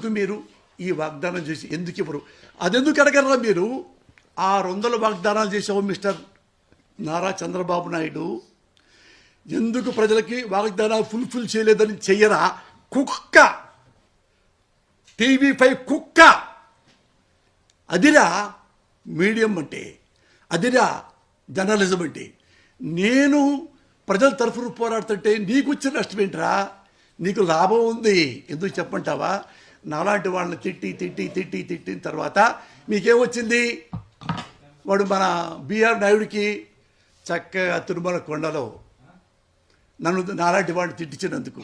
ఎందుకు మీరు ఈ వాగ్దానం చేసి ఎందుకు ఇవ్వరు? అదెందుకు అడగరా మీరు? 600 వాగ్దానాలు చేసావు మిస్టర్ నారా చంద్రబాబు నాయుడు. ఎందుకు ప్రజలకి వాగ్దానాలు ఫుల్ఫిల్ చేయలేదని చెయ్యరా? కుక్క, TV5 కుక్క. అదిరా మీడియం అంటే, అదిరా జర్నలిజం అంటే. నేను ప్రజల తరఫున పోరాడుతుంటే నీకు వచ్చిన నష్టం ఏంట్రా? నీకు లాభం ఉంది. ఎందుకు చెప్పంటావా? నాలాంటి వాళ్ళని తిట్టిన తర్వాత మీకేమొచ్చింది? వాడు మన బిఆర్ నాయుడికి చక్కగా తిరుమల కొండలో నాలాంటి వాడిని తిట్టించినందుకు,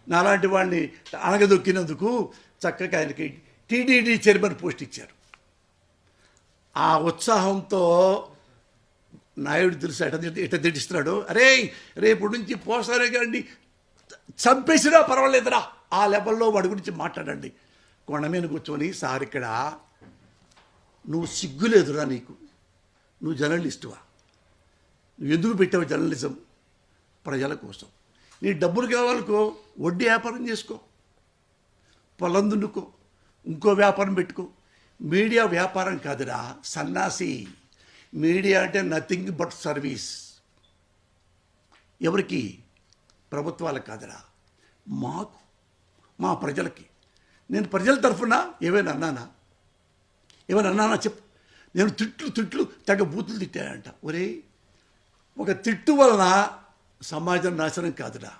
నాలాంటి వాడిని అనగదొక్కినందుకు చక్కగా ఆయనకి టీటీడీ చైర్మన్ పోస్ట్ ఇచ్చారు. ఆ ఉత్సాహంతో నాయుడు తెలుసు ఎట తిట్టిస్తున్నాడు. అరే రేపు నుంచి పోసారే కానీ చంపేసినా పర్వాలేదురా, ఆ లెవెల్లో వాడి గురించి మాట్లాడండి. కొండ మీద కూర్చొని, సార్ ఇక్కడ నువ్వు సిగ్గులేదురా నీకు? నువ్వు జర్నలిస్టువా? నువ్వు ఎందుకు పెట్టావు జర్నలిజం? ప్రజల కోసం. నీ డబ్బులు కావాలనుకో వడ్డీ వ్యాపారం చేసుకో, పొలం దున్నుకో, ఇంకో వ్యాపారం పెట్టుకో. మీడియా వ్యాపారం కాదురా సన్నాసి. మీడియా అంటే నథింగ్ బట్ సర్వీస్. ఎవరికి? ప్రభుత్వాలకు కాదురా, మాకు, మా ప్రజలకి. నేను ప్రజల తరఫున ఏమైనా అన్నానా చెప్పు. నేను తిట్లు తెగ బూతులు తిట్టానంట. ఒరే, ఒక తిట్టు వలన సమాజం నాశనం కాదురా.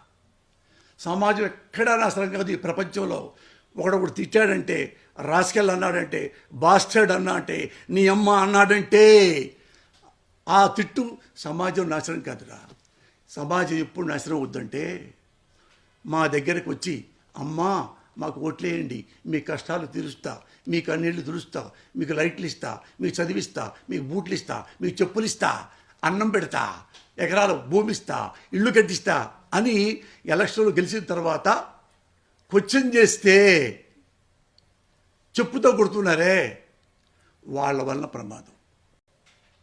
సమాజం ఎక్కడా నాశనం కాదు ఈ ప్రపంచంలో. ఒకడొకడు తిట్టాడంటే, రాస్కెల్ అన్నాడంటే, బాస్టర్డ్ అన్నా అంటే, నీ అమ్మ అన్నాడంటే ఆ తిట్టు సమాజం నాశనం కాదురా. సమాజం ఎప్పుడు నాశనం వద్దంటే మా దగ్గరకు వచ్చి, అమ్మా మాకు ఓట్లేయండి, మీ కష్టాలు తీరుస్తా, మీ కన్నీళ్ళు తుడుస్తా, మీకు లైట్లు ఇస్తా, మీకు చదివిస్తా, మీకు బూట్లు ఇస్తా, మీకు చెప్పులు ఇస్తా, అన్నం పెడతా, ఎకరాల భూమి ఇస్తా, ఇల్లు కట్టిస్తా అని ఎలక్షన్లో గెలిచిన తర్వాత క్వశ్చన్ చేస్తే చెప్పుతో కొడుతున్నారే, వాళ్ళ వల్ల ప్రమాదం.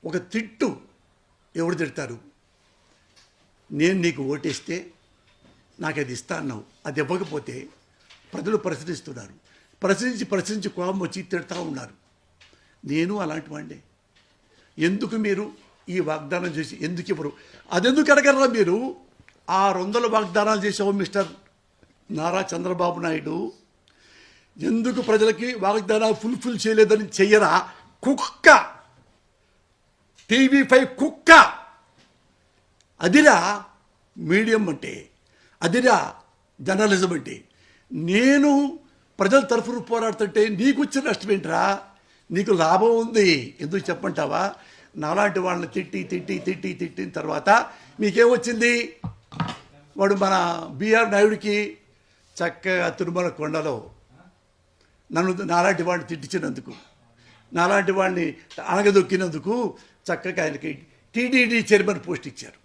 ఒక తిట్టు ఎవరు తిడతారు? నేను నీకు ఓటేస్తే నాకు అది ఇస్తా అన్నావు, అది ఇవ్వకపోతే ప్రజలు ప్రశ్నిస్తున్నారు. ప్రశ్నించి కోపం వచ్చి తిడతా ఉన్నారు. నేను అలాంటి వాడినే. ఎందుకు మీరు ఈ వాగ్దానం చేసి ఎందుకు ఇవ్వరు? అదెందుకు అడగరా మీరు? 600 వాగ్దానాలు చేసావు మిస్టర్ నారా చంద్రబాబు నాయుడు. ఎందుకు ప్రజలకి వాగ్దానాలు ఫుల్ఫిల్ చేయలేదని చెయ్యరా? కుక్క, TV5 కుక్క. అదిరా మీడియం అంటే, అదిరా జర్నలిజం అంటే. నేను ప్రజల తరఫున పోరాడుతుంటే నీకు వచ్చిన నష్టం ఏంట్రా? నీకు లాభం ఉంది. ఎందుకు చెప్పంటావా? నాలాంటి వాళ్ళని తిట్టిన తర్వాత మీకేమొచ్చింది? వాడు మన బిఆర్ నాయుడికి చక్కగా తిరుమల కొండలో నాలాంటి వాడిని తిట్టించినందుకు, నాలాంటి వాడిని అనగదొక్కినందుకు చక్కగా ఆయనకి టీటీడీ చైర్మన్ పోస్ట్ ఇచ్చారు.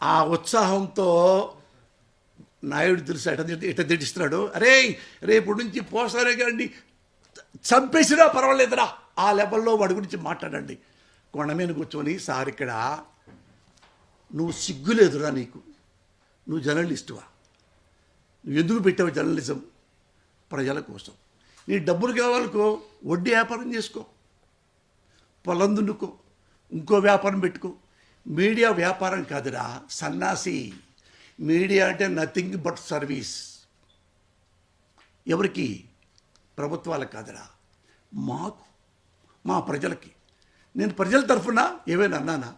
ఆ ఉత్సాహంతో నాయుడు తెలుసు ఎట తిట్టిస్తున్నాడు. అరే రేపు నుంచి పోసారే కానీ చంపేసినా పర్వాలేదురా, ఆ లెవెల్లో వాడి గురించి మాట్లాడండి. కొండ మీద కూర్చొని, సార్ ఇక్కడ నువ్వు సిగ్గులేదురా నీకు? నువ్వు జర్నలిస్టువా? నువ్వు ఎందుకు పెట్టావు జర్నలిజం? ప్రజల కోసం. నీ డబ్బులు కావాలనుకో వడ్డీ వ్యాపారం చేసుకో, పొలం దున్నుకో, ఇంకో వ్యాపారం పెట్టుకో. మీడియా వ్యాపారం కాదురా సన్నాసి. మీడియా అంటే నథింగ్ బట్ సర్వీస్. ఎవరికి? ప్రభుత్వాలకు కాదురా, మాకు, మా ప్రజలకి. నేను ప్రజల తరఫున ఏమైనా అన్నానా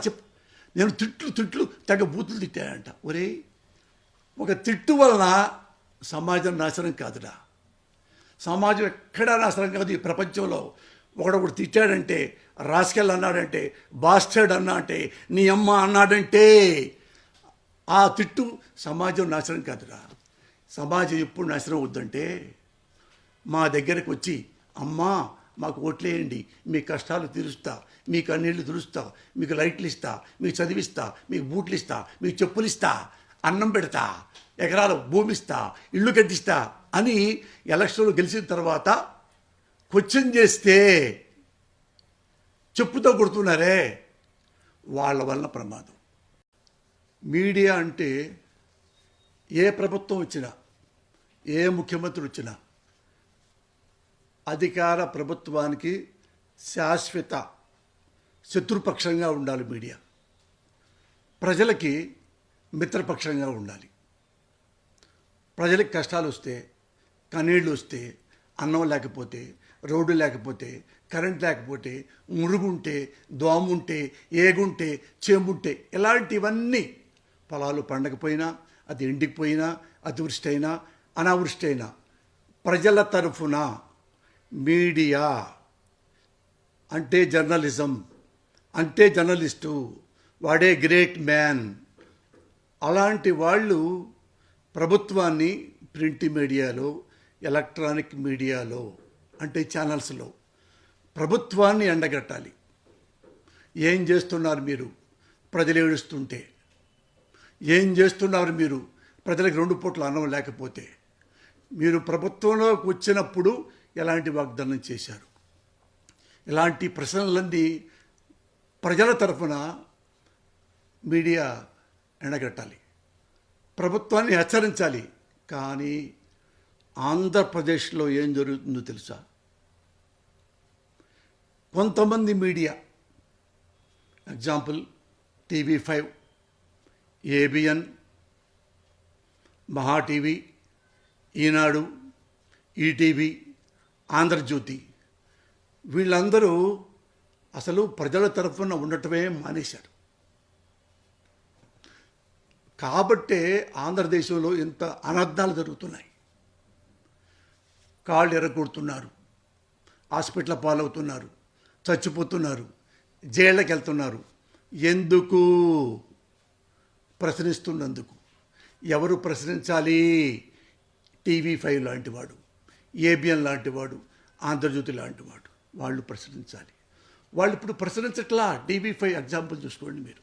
చెప్పు. నేను తిట్లు తెగ బూతులు తిట్టానంట. ఒరే, ఒక తిట్టు వలన సమాజం నాశనం కాదురా. సమాజం ఎక్కడా నాశనం కాదు ఈ ప్రపంచంలో. ఒకడొకడు తిట్టాడంటే, రాస్కెల్ అన్నాడంటే, బాస్టర్డ్ అన్నా అంటే, నీ అమ్మ అన్నాడంటే ఆ తిట్టు సమాజం నాశనం కాదురా. సమాజం ఎప్పుడు నాశనం వద్దంటే మా దగ్గరకు వచ్చి, అమ్మా మాకు ఓట్లేయండి, మీ కష్టాలు తీరుస్తా, మీ కన్నీళ్ళు తుడుస్తా, మీకు లైట్లు ఇస్తా, మీకు చదివిస్తా, మీకు బూట్లు ఇస్తా, మీకు చెప్పులు ఇస్తా, అన్నం పెడతా, ఎకరాల భూమి ఇస్తా, ఇల్లు కట్టిస్తా అని ఎలక్షన్లో గెలిచిన తర్వాత క్వశ్చన్ చేస్తే చెప్పుతో కొడుతున్నారే, వాళ్ళ వల్ల ప్రమాదం. మీడియా అంటే ఏ ప్రభుత్వం వచ్చినా ఏ ముఖ్యమంత్రి వచ్చినా అధికార ప్రభుత్వానికి శాశ్వత శత్రుపక్షంగా ఉండాలి మీడియా, ప్రజలకి మిత్రపక్షంగా ఉండాలి. ప్రజలకు కష్టాలు వస్తే, కన్నీళ్ళు వస్తే, అన్నం లేకపోతే, రోడ్డు లేకపోతే, కరెంట్ లేకపోతే, మురుగుంటే, దోముంటే, ఏగుంటే, చేంబుంటే, ఇలాంటివన్నీ పొలాలు పండకపోయినా, అది ఎండిపోయినా, అతివృష్టి అయినా అనావృష్టి అయినా ప్రజల తరఫున మీడియా అంటే జర్నలిజం, అంటే జర్నలిస్టు, వాడే గ్రేట్ మ్యాన్. అలాంటి వాళ్ళు ప్రభుత్వాన్ని ప్రింట్ మీడియాలో, ఎలక్ట్రానిక్ మీడియాలో అంటే ఛానల్స్లో ప్రభుత్వాన్ని ఎండగట్టాలి. ఏం చేస్తున్నారు మీరు ప్రజలు ఏడుస్తుంటే? ఏం చేస్తున్నారు మీరు ప్రజలకు 2 పూట్ల అన్నం లేకపోతే? మీరు ప్రభుత్వంలోకి వచ్చినప్పుడు ఎలాంటి వాగ్దానం చేశారు? ఇలాంటి ప్రశ్నలన్నీ ప్రజల తరఫున మీడియా ఎండగట్టాలి, ప్రభుత్వాన్ని హెచ్చరించాలి. కానీ ఆంధ్రప్రదేశ్లో ఏం జరుగుతుందో తెలుసా? కొంతమంది మీడియా, ఎగ్జాంపుల్ TV5, ABN, మహా టీవీ, ఈనాడు, ఈటీవీ, ఆంధ్రజ్యోతి, వీళ్ళందరూ అసలు ప్రజల తరఫున ఉండటమే మానేశారు. కాబట్టే ఆంధ్రదేశంలో ఇంత అనర్థాలు జరుగుతున్నాయి. కాళ్ళు ఎరగొడుతున్నారు, హాస్పిటల్ పాలవుతున్నారు, చచ్చిపోతున్నారు, జైళ్ళకి వెళ్తున్నారు. ఎందుకు? ప్రశ్నిస్తున్నందుకు. ఎవరు ప్రశ్నించాలి? TV5 లాంటి వాడు, ABN లాంటి వాడు, ఆంధ్రజ్యోతి లాంటి వాడు, వాళ్ళు ప్రశ్నించాలి. వాళ్ళు ఇప్పుడు ప్రశ్నించట్లా. TV5 ఎగ్జాంపుల్ చూసుకోండి మీరు.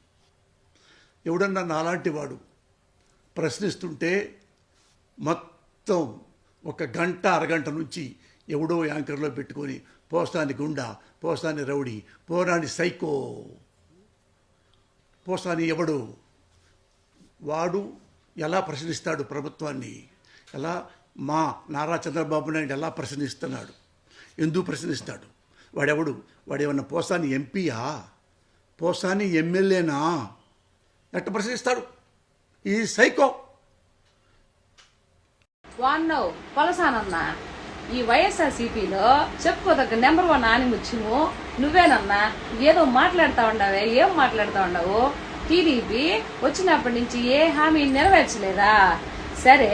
ఎవడన్నా నాలాంటి వాడు ప్రశ్నిస్తుంటే మొత్తం 1 గంట అరగంట నుంచి ఎవడో యాంకర్లో పెట్టుకొని పోస్తాని గుండా, పోస్తాని రౌడీ, పోరాని సైకో, పోస్తాని ఎవడు, వాడు ఎలా ప్రశ్నిస్తాడు ప్రభుత్వాన్ని? ఎలా మా నారా చంద్రబాబు నాయుడు ఎలా ప్రశ్నిస్తున్నాడు? ఎందుకు ప్రశ్నిస్తాడు? వాడెవడు? వాడేమన్నా పోసాని ఎంపీయా? పోసాని ఎమ్మెల్యేనా? ఎట్ట ప్రశ్నిస్తాడు? ఈ సైకో. వాన్నో కొలసానన్నా, ఈ వైఎస్ఆర్సీపీలో చెప్పుకోదగ్గ నెంబర్ 1 ఆనిముత్యము నువ్వేనన్నా. ఏదో మాట్లాడుతూ ఉండవే, ఏం మాట్లాడుతూ ఉండవు? టీడీపీ వచ్చినప్పటి నుంచి ఏ హామీ నెరవేర్చలేదా? సరే,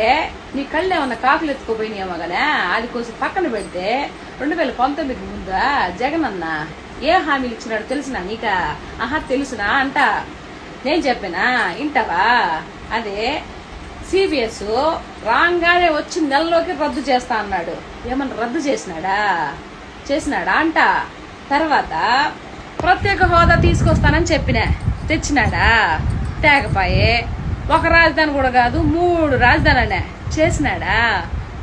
నీ కళ్ళు ఏమన్నా కాకులు ఎత్తుకోపోయినాయేమో గానే, అది కొంచెం పక్కన పెడితే 2019 ముందా జగన్ అన్న ఏ హామీలు ఇచ్చినాడు తెలిసినా నీకా? ఆహా, తెలుసునా అంట. నేను చెప్పినా ఇంటవా? అదే CBS రాగానే వచ్చి నెలలోకి రద్దు చేస్తా అన్నాడు. ఏమన్నా రద్దు చేసినాడా అంట. తర్వాత ప్రత్యేక హోదా తీసుకొస్తానని చెప్పినా, తెచ్చినాడా? తేగపాయే. 1 రాజధాని కూడా కాదు, 3 రాజధానులనే చేసినాడా?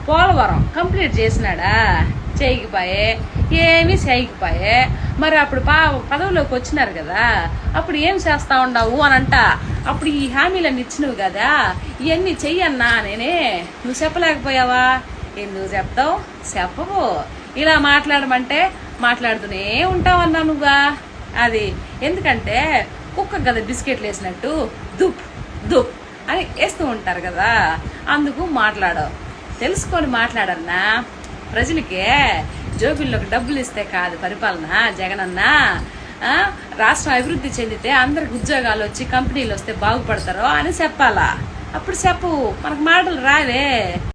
పోలవరం కంప్లీట్ చేసినాడా? చేయకపోయే. ఏమీ చేయకపోయే. మరి అప్పుడు పదవిలోకి వచ్చినారు కదా, అప్పుడు ఏం చేస్తా ఉండవు అని అంట. అప్పుడు ఈ హామీలన్నీ ఇచ్చినవు కదా, ఇవన్నీ చెయ్యన్నా నేనే. నువ్వు చెప్పలేకపోయావా? ఎందుకు చెప్తావు? చెప్పవు. ఇలా మాట్లాడమంటే మాట్లాడుతూనే ఉంటావన్నా నువ్వా? అది ఎందుకంటే కుక్క కదా బిస్కెట్లు వేసినట్టు దుప్ దుప్ అని వేస్తూ ఉంటారు కదా, అందుకు మాట్లాడవు. తెలుసుకొని మాట్లాడన్నా. ప్రజలకే జోబుల్లోకి డబ్బులు ఇస్తే కాదు పరిపాలన జగనన్న. రాష్ట్రం అభివృద్ధి చెందితే అందరికి ఉద్యోగాలు వచ్చి కంపెనీలు వస్తే బాగుపడతారో అని చెప్పాలా. అప్పుడు చెప్పు, మనకు మాటలు రావే.